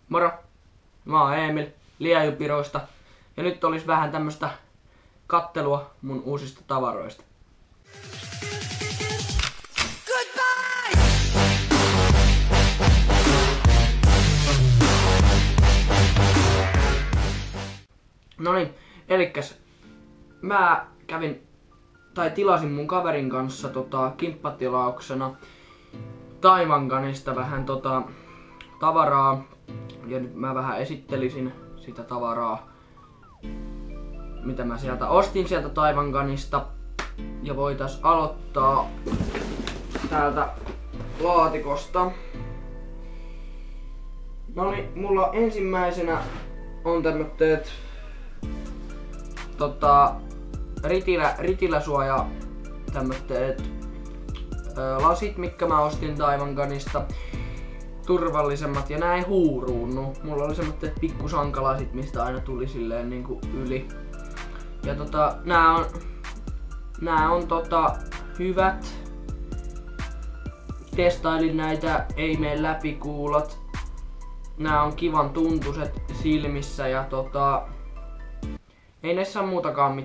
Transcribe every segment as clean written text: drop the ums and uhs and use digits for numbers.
Moro! Mä oon Emil Liejypiroista ja nyt olisi vähän tämmöstä kattelua mun uusista tavaroista. Noniin, elikkäs mä tilasin mun kaverin kanssa kimppatilauksena Taiwanganista vähän tavaraa. Ja nyt mä vähän esittelisin sitä tavaraa, mitä mä ostin sieltä Taiwanganista. Ja voitais aloittaa täältä laatikosta. Noniin, mulla ensimmäisenä on tämmötteet ritiläsuoja tämmötteet lasit, mitkä mä ostin Taiwanganista. Turvallisemmat ja nää ei huuruunnu. Mulla oli semmoset pikkusankalasit, mistä aina tuli silleen niinku yli. Ja nää on hyvät. Testailin näitä, ei mene läpi kuulot. Nää on kivan tuntuset silmissä ja ei näissä ole muutakaan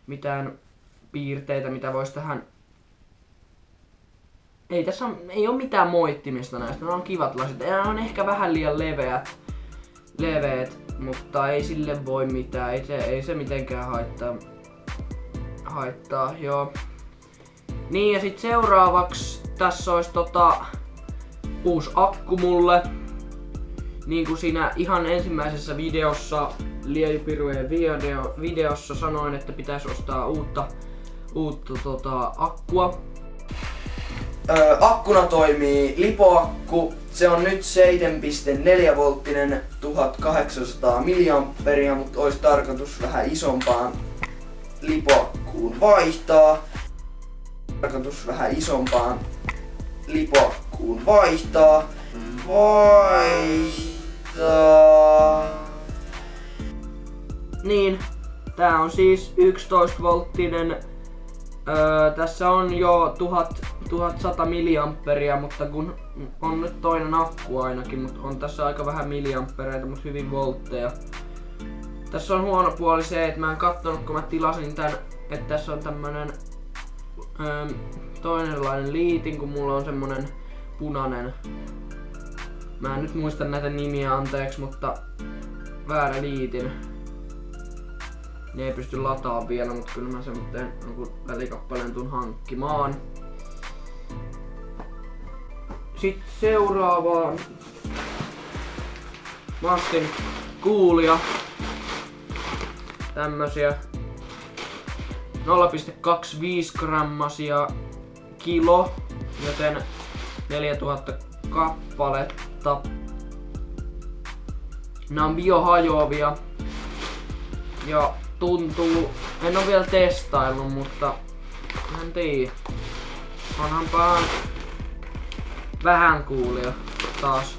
mitään piirteitä, mitä vois tähän. Ei oo mitään moittimista näistä, nämä on kivat lasit. Nämä on ehkä vähän liian leveät, mutta ei sille voi mitään, ei se mitenkään haittaa, joo. Niin ja sit seuraavaksi tässä olisi uusi akku mulle. Niin kuin siinä ihan ensimmäisessä videossa, Liejypirujen videossa sanoin, että pitäisi ostaa uutta akkua. Akkuna toimii LiPo-akku. Se on nyt 7,4 volttinen 1800 mAh, mutta olisi tarkoitus vähän isompaan LiPo-akkuun vaihtaa. Niin, tää on siis 11 volttinen. Tässä on jo 1100 mAh, mutta kun on nyt toinen akku ainakin, mutta on tässä aika vähän milliampereitä, mutta hyvin voltteja. Tässä on huono puoli se, että mä en kattonut kun mä tilasin tän, että tässä on tämmönen toinenlainen liitin, kun mulla on semmonen punainen. Mä en nyt muista näitä nimiä, anteeksi, mutta väärä liitin. Ne ei pysty lataa vielä, mutta kyllä mä semmoinen välikappaleen tuun hankkimaan. Sitten seuraavaan mä ostin kuulia. Tämmösiä 0,25 grammasia kilo, joten 4000 kappaletta. Nää on biohajoavia. Ja tuntuu, en oo vielä testaillut, mutta en tiedä. Onhanpaan vähän kuulia taas.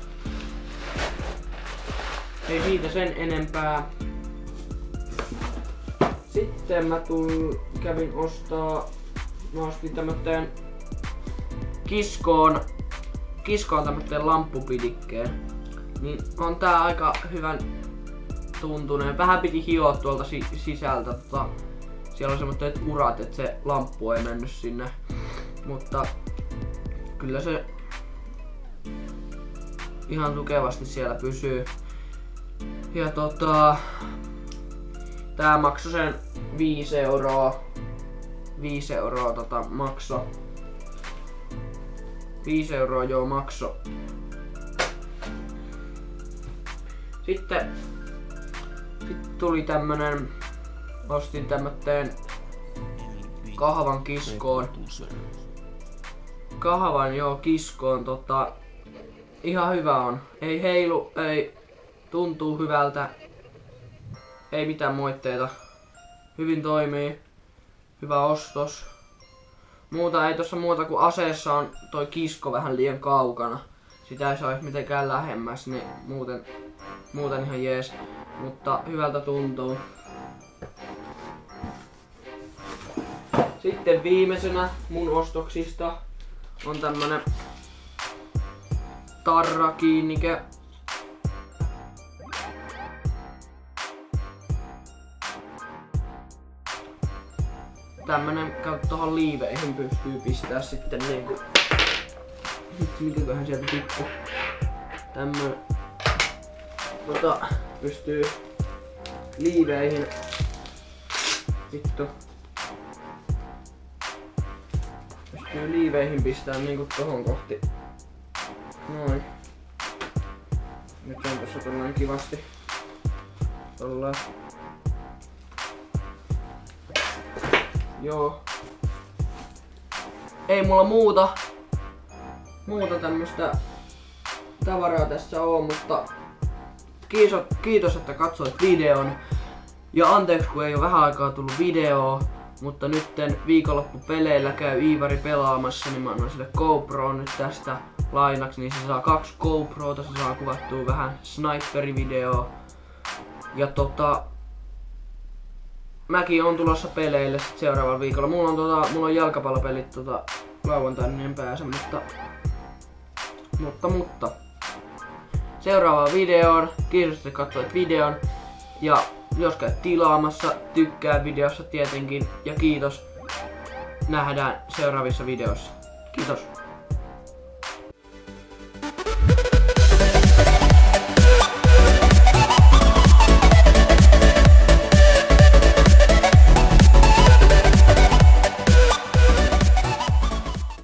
Ei siitä sen enempää. Sitten mä ostin tämmöten Kiskoon tämmöten lamppupidikkeen. Niin on tää aika hyvän tuntuneen. Vähän piti hioa tuolta sisältä. Siellä on semmoiset urat, että se lamppu ei mennyt sinne. Mutta kyllä se ihan tukevasti siellä pysyy. Ja tää maksoi sen 5 euroa. 5 euroa makso. 5 euroa joo makso. Sitten tuli ostin tämmöten kahvan Kiskoon. Kiskoon ihan hyvä on. Ei heilu, ei tuntuu hyvältä. Ei mitään moitteita. Hyvin toimii. Hyvä ostos. Ei tossa muuta kuin aseessa on toi Kisko vähän liian kaukana. Sitä ei saisi mitenkään lähemmäs, niin muuten ihan jees. Mutta hyvältä tuntuu. Sitten viimeisenä mun ostoksista on tämmönen tarrakiinnike. tämmönen, kautta tohon liiveihin pystyy pistää sitten niinku... Mikäköhän sieltä tippu? Tämmönen... pystyy liiveihin... Vittu. Pystyy liiveihin pistää niinku tohon kohti. Noin. Nyt on tossa tollaan kivasti. Tollaan. Joo. Ei mulla muuta tämmöstä tavaraa tässä on, mutta kiitos että katsoit videon. Ja anteeksi kun ei ole vähän aikaa tullut videoa, mutta nytten viikonloppupeleillä käy Iivari pelaamassa, niin mä annan sille GoProon nyt tästä lainaksi, niin se saa 2 GoProta, se saa kuvattua vähän sniperivideoa. Ja mäkin on tulossa peleille sit seuraavalla viikolla. Mulla on jalkapallopelit lauantaina, niin en pääse, mutta seuraavaan videoon. Kiitos, että katsoit videon. Ja jos käyt tilaamassa, tykkää videossa tietenkin. Ja kiitos. Nähdään seuraavissa videoissa. Kiitos.